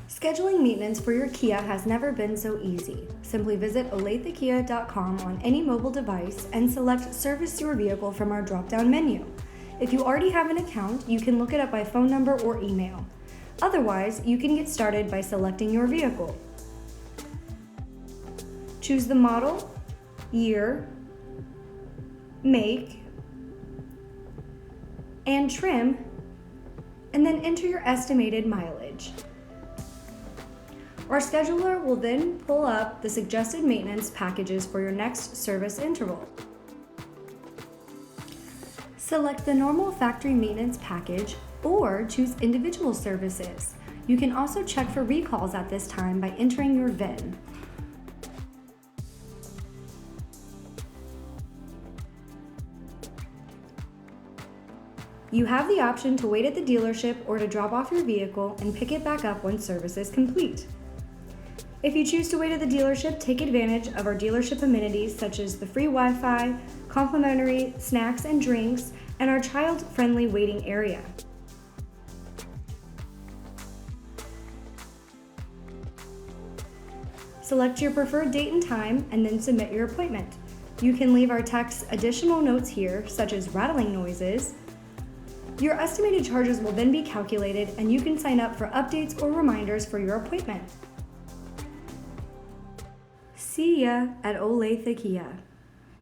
Scheduling maintenance for your Kia has never been so easy. Simply visit olathekia.com on any mobile device and select Service Your Vehicle from our drop-down menu. If you already have an account, you can look it up by phone number or email. Otherwise, you can get started by selecting your vehicle. Choose the model, year, make, and trim, and then enter your estimated mileage. Our scheduler will then pull up the suggested maintenance packages for your next service interval. Select the normal factory maintenance package or choose individual services. You can also check for recalls at this time by entering your VIN. You have the option to wait at the dealership or to drop off your vehicle and pick it back up once service is complete. If you choose to wait at the dealership, take advantage of our dealership amenities such as the free Wi-Fi, complimentary snacks and drinks, and our child-friendly waiting area. Select your preferred date and time and then submit your appointment. You can leave our techs additional notes here, such as rattling noises. Your estimated charges will then be calculated and you can sign up for updates or reminders for your appointment. See ya at Olathe Kia.